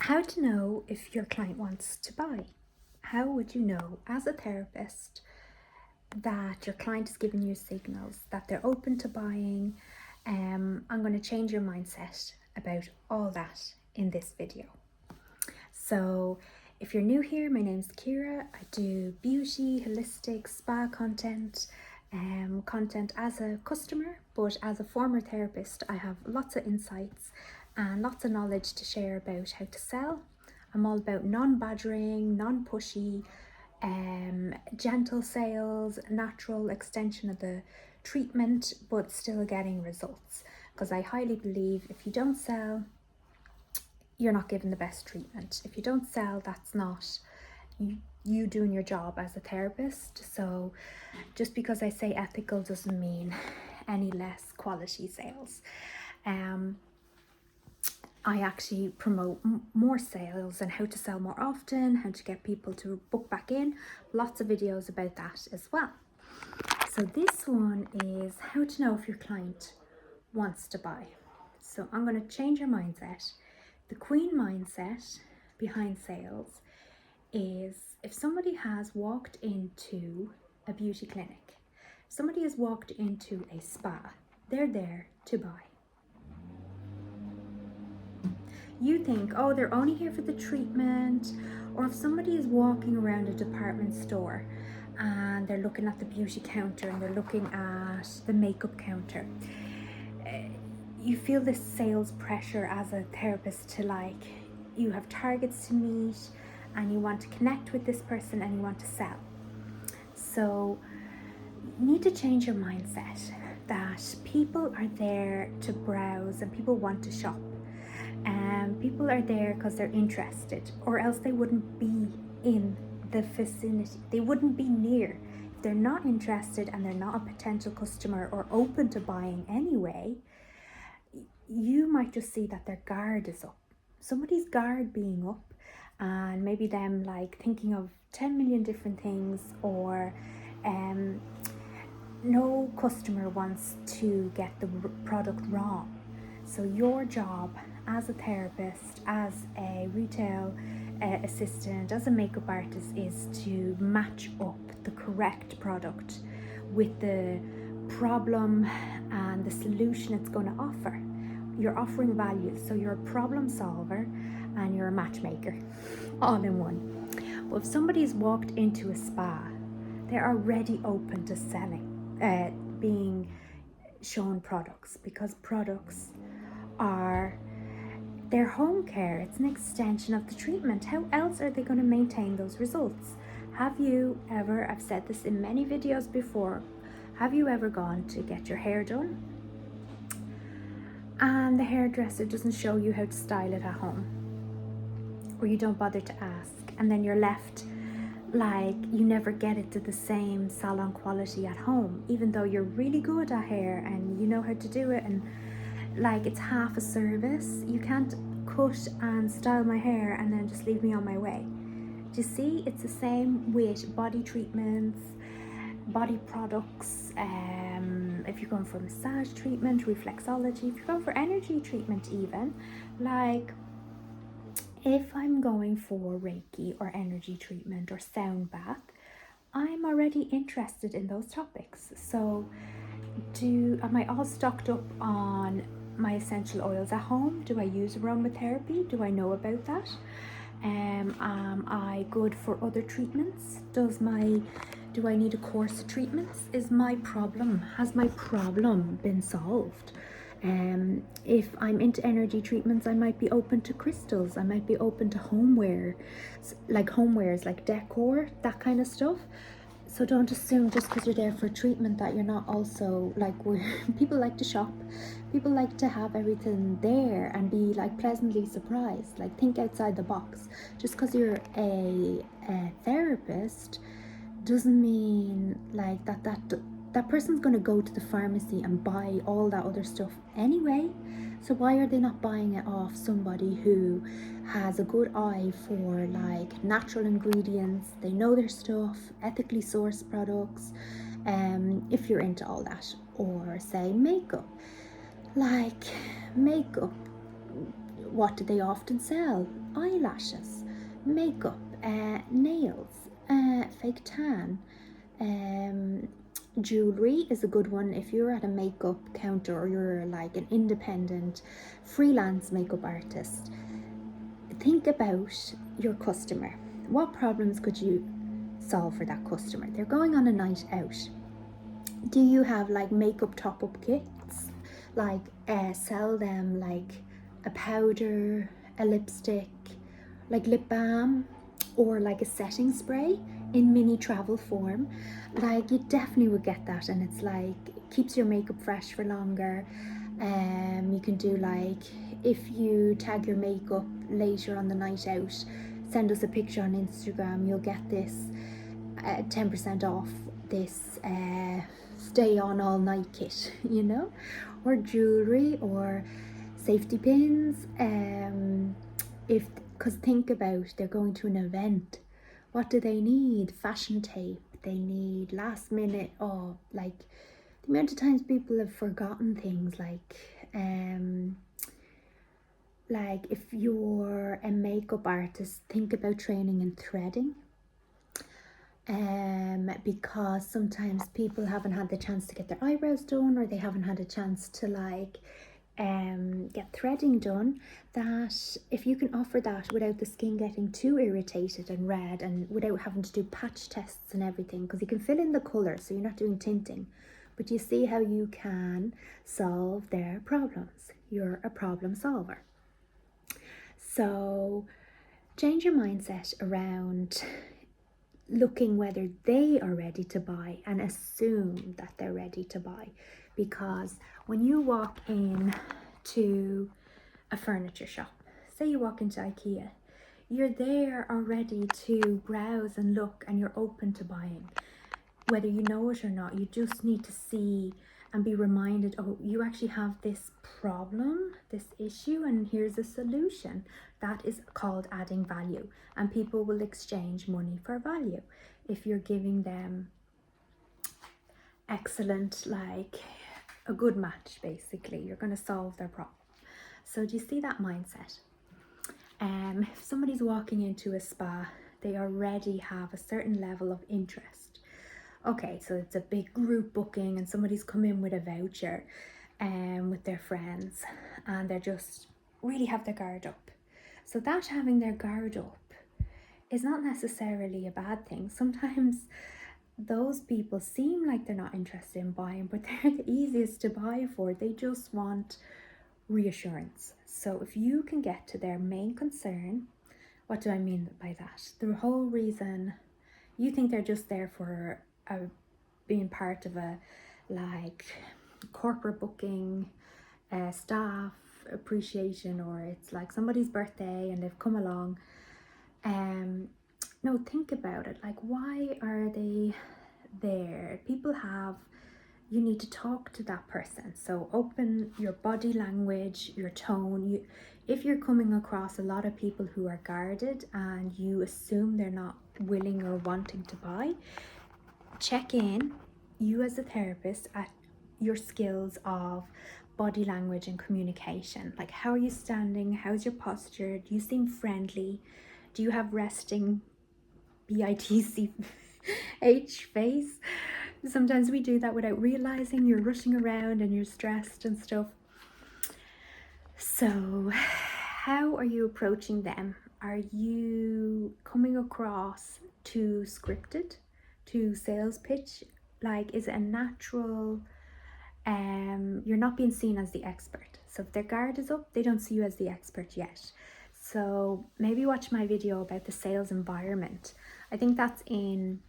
How to know if your client wants to buy. How would you know as a therapist that your client is giving you signals that they're open to buying? I'm going to change your mindset about all that in this video. So if you're new here, my name's Kira. I do beauty, holistic, spa content as a customer, but as a former therapist, I have lots of insights and lots of knowledge to share about how to sell. I'm all about non-badgering, non-pushy, gentle sales, natural extension of the treatment, but still getting results. Because I highly believe if you don't sell, you're not given the best treatment. If you don't sell, that's not you doing your job as a therapist. So just because I say ethical doesn't mean any less quality sales. I actually promote more sales and how to sell more often, how to get people to book back in. Lots of videos about that as well. So this one is how to know if your client wants to buy. So I'm going to change your mindset. The queen mindset behind sales is if somebody has walked into a beauty clinic, somebody has walked into a spa, they're there to buy. You think, oh, they're only here for the treatment. Or if somebody is walking around a department store and they're looking at the beauty counter and they're looking at the makeup counter, you feel this sales pressure as a therapist to you have targets to meet and you want to connect with this person and you want to sell. So you need to change your mindset that people are there to browse and people want to shop. People are there because they're interested, or else they wouldn't be in the vicinity. They wouldn't be near. If they're not interested and they're not a potential customer or open to buying anyway, you might just see that their guard is up. Somebody's guard being up, and maybe them thinking of 10 million different things, or no customer wants to get the product wrong. So your job as a therapist, as a retail assistant, as a makeup artist is to match up the correct product with the problem and the solution it's going to offer. You're offering value, so you're a problem solver and you're a matchmaker, all in one. But if somebody's walked into a spa, they're already open to selling, being shown products, because products are their home care. It's an extension of the treatment. How else are they going to maintain those results? Have you ever, I've said this in many videos before, have you ever gone to get your hair done and the hairdresser doesn't show you how to style it at home, or you don't bother to ask, and then you're left you never get it to the same salon quality at home, even though you're really good at hair and you know how to do it, and it's half a service. You can't cut and style my hair and then just leave me on my way. Do you see? It's the same with body treatments, body products. If you're going for massage treatment, reflexology, if you're going for energy treatment even, if I'm going for Reiki or energy treatment or sound bath, I'm already interested in those topics. So am I all stocked up on my essential oils at home? Do I use aromatherapy? Do I know about that? Am I good for other treatments? Do I need a course of treatments? Has my problem been solved? If I'm into energy treatments, I might be open to crystals. I might be open to homewares like decor, that kind of stuff. So don't assume just because you're there for treatment that you're not also people like to shop. People like to have everything there and be pleasantly surprised. Think outside the box. Just because you're a therapist doesn't mean that person's going to go to the pharmacy and buy all that other stuff anyway. So why are they not buying it off somebody who has a good eye for natural ingredients? They know their stuff, ethically sourced products, if you're into all that. Or say makeup. Makeup, what do they often sell? Eyelashes, makeup, nails, fake tan. Jewelry is a good one if you're at a makeup counter or you're like an independent freelance makeup artist. Think about your customer. What problems could you solve for that customer? They're going on a night out. Do you have like makeup top-up kits? Like sell them like a powder, a lipstick, like lip balm, or like a setting spray in mini travel form. Like you definitely would get that, and it's like keeps your makeup fresh for longer. You can do like, if you tag your makeup later on the night out, send us a picture on Instagram, you'll get this 10% off this stay on all night kit, you know, or jewelry or safety pins. Because think about, they're going to an event, what do they need? Fashion tape, they need last minute, like the amount of times people have forgotten things, like if you're a makeup artist, think about training in threading. Because sometimes people haven't had the chance to get their eyebrows done, or they haven't had a chance to like get threading done, that if you can offer that without the skin getting too irritated and red, and without having to do patch tests and everything, because you can fill in the colour so you're not doing tinting, but you see how you can solve their problems. You're a problem solver. So change your mindset around looking whether they are ready to buy, and assume that they're ready to buy. Because when you walk in to a furniture shop, say you walk into IKEA, you're there already to browse and look, and you're open to buying. Whether you know it or not, you just need to see and be reminded, oh, you actually have this problem, this issue, and here's a solution. That is called adding value, and people will exchange money for value. If you're giving them excellent, like a good match, basically, you're going to solve their problem. So do you see that mindset? If somebody's walking into a spa, they already have a certain level of interest. Okay, so it's a big group booking and somebody's come in with a voucher with their friends, and they're just really have their guard up. So that having their guard up is not necessarily a bad thing. Sometimes those people seem like they're not interested in buying, but they're the easiest to buy for. They just want reassurance. So if you can get to their main concern, what do I mean by that? The whole reason you think they're just there for being part of a like corporate booking, staff appreciation, or it's like somebody's birthday and they've come along. No, think about it. Like, why are they there? You need to talk to that person. So open your body language, your tone. If you're coming across a lot of people who are guarded and you assume they're not willing or wanting to buy, check in, you as a therapist, at your skills of body language and communication. Like, how are you standing? How's your posture? Do you seem friendly? Do you have resting BITCH face? Sometimes we do that without realizing. You're rushing around and you're stressed and stuff. So how are you approaching them? Are you coming across too scripted, too sales pitch? Like, is it a natural, you're not being seen as the expert. So if their guard is up, they don't see you as the expert yet. So maybe watch my video about the sales environment. I think that's in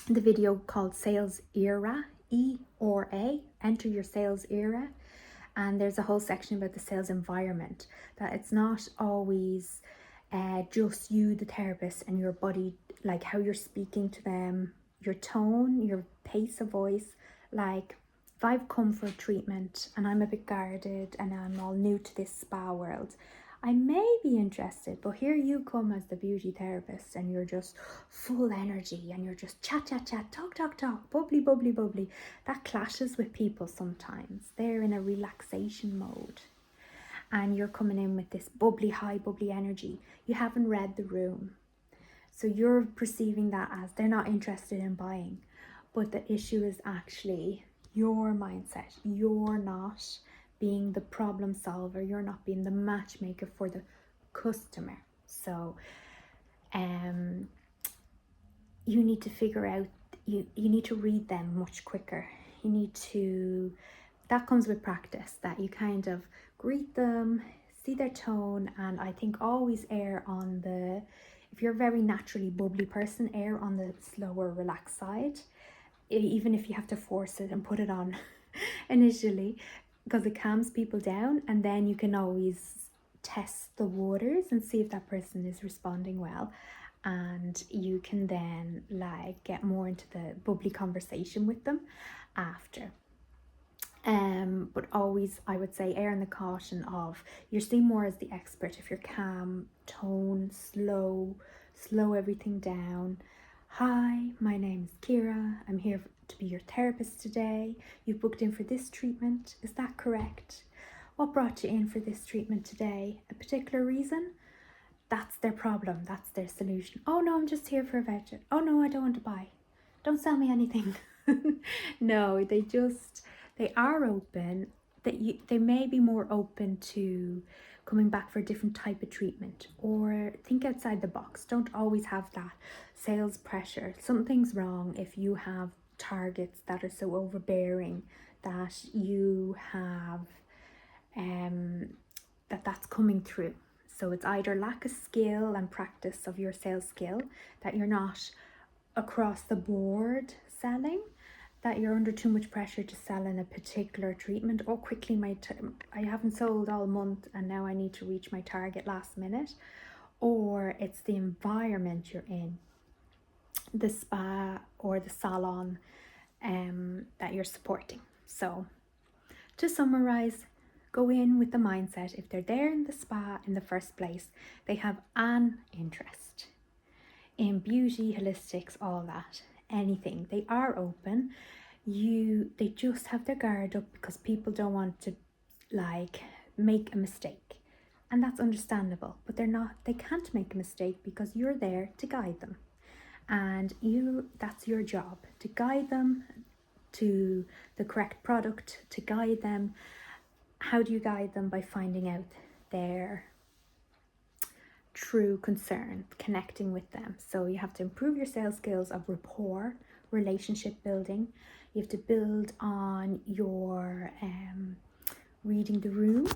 the video called Sales Era, E-or-A, enter your sales era. And there's a whole section about the sales environment, that it's not always just you, the therapist, and your body, like how you're speaking to them, your tone, your pace of voice. Like, if I've come for a treatment and I'm a bit guarded and I'm all new to this spa world, I may be interested, but here you come as the beauty therapist and you're just full energy and you're just chat, talk, bubbly. That clashes with people sometimes. They're in a relaxation mode. and you're coming in with this bubbly, high bubbly energy. You haven't read the room. So you're perceiving that as they're not interested in buying. But the issue is actually your mindset. You're not being the problem solver. You're not being the matchmaker for the customer. So you need to figure out, you need to read them much quicker. You need to, that comes with practice, that you kind of greet them, see their tone, and I think always err on the, if you're a very naturally bubbly person, err on the slower, relaxed side, even if you have to force it and put it on initially, because it calms people down, and then you can always test the waters and see if that person is responding well, and you can then like get more into the bubbly conversation with them after. But always, I would say, err on the caution of, you're seen more as the expert if you're calm, tone, slow everything down. Hi, my name is Kira. I'm here to be your therapist today. You've booked in for this treatment. Is that correct? What brought you in for this treatment today? A particular reason? That's their problem. That's their solution. Oh no, I'm just here for a voucher. Oh no, I don't want to buy. Don't sell me anything. No, they are open. They may be more open to coming back for a different type of treatment, or think outside the box. Don't always have that sales pressure. Something's wrong if you have targets that are so overbearing that you have that's coming through. So it's either lack of skill and practice of your sales skill, that you're not across the board selling, that you're under too much pressure to sell in a particular treatment, or quickly I haven't sold all month and now I need to reach my target last minute, or it's the environment you're in, the spa or the salon that you're supporting. So to summarize, go in with the mindset, if they're there in the spa in the first place, they have an interest in beauty, holistics, all that, anything. They are open. They just have their guard up because people don't want to like make a mistake, and that's understandable. But they can't make a mistake because you're there to guide them, and that's your job, to guide them to the correct product, to guide them. How do you guide them? By finding out their true concern, connecting with them. So you have to improve your sales skills of rapport, relationship building. You have to build on your reading the room.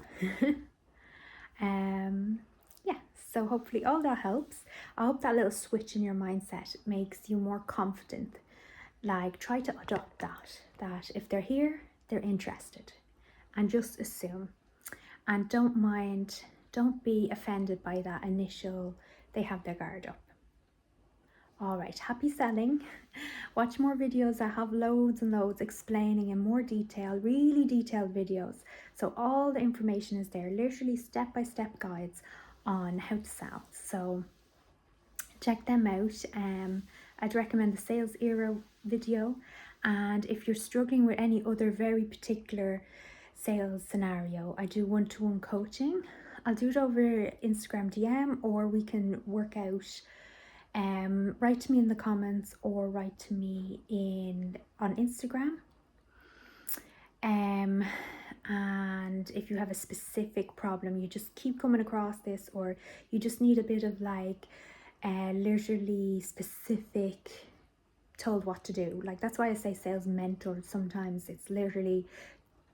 Yeah, so hopefully all that helps. I hope that little switch in your mindset makes you more confident. Like, try to adopt that if they're here, they're interested, and just assume, and don't be offended by that initial, they have their guard up. All right, happy selling. Watch more videos. I have loads and loads explaining in more detail, really detailed videos. So all the information is there, literally step-by-step guides on how to sell. So check them out. I'd recommend the Sales Era video. And if you're struggling with any other very particular sales scenario, I do one-to-one coaching. I'll do it over Instagram DM, or we can work out. Write to me in the comments, or write to me on Instagram. And if you have a specific problem, you just keep coming across this, or you just need a bit of like literally specific, told what to do. Like, that's why I say sales mentor. Sometimes it's literally,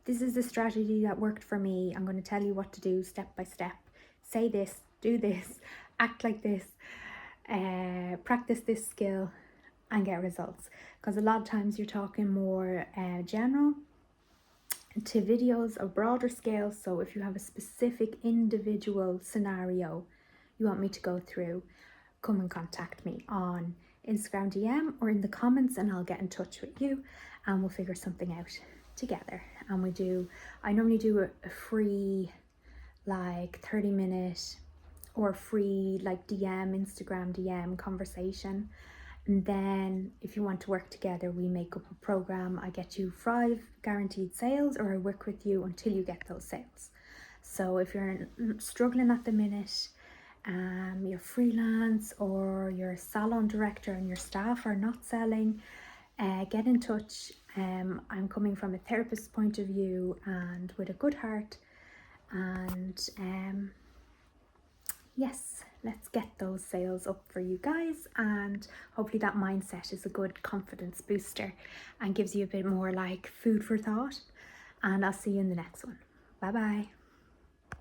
this is the strategy that worked for me. I'm going to tell you what to do step by step. Say this, do this, act like this, practice this skill and get results. Because a lot of times you're talking more general to videos of broader scale. So if you have a specific individual scenario you want me to go through, come and contact me on Instagram DM or in the comments, and I'll get in touch with you and we'll figure something out together. And I normally do a free like 30-minute or free like Instagram DM conversation. And then if you want to work together, we make up a program. I get you 5 guaranteed sales, or I work with you until you get those sales. So if you're struggling at the minute, you're freelance or you're a salon director and your staff are not selling, get in touch. I'm coming from a therapist's point of view and with a good heart, and yes, let's get those sales up for you guys, and hopefully that mindset is a good confidence booster and gives you a bit more like food for thought. And I'll see you in the next one. Bye bye.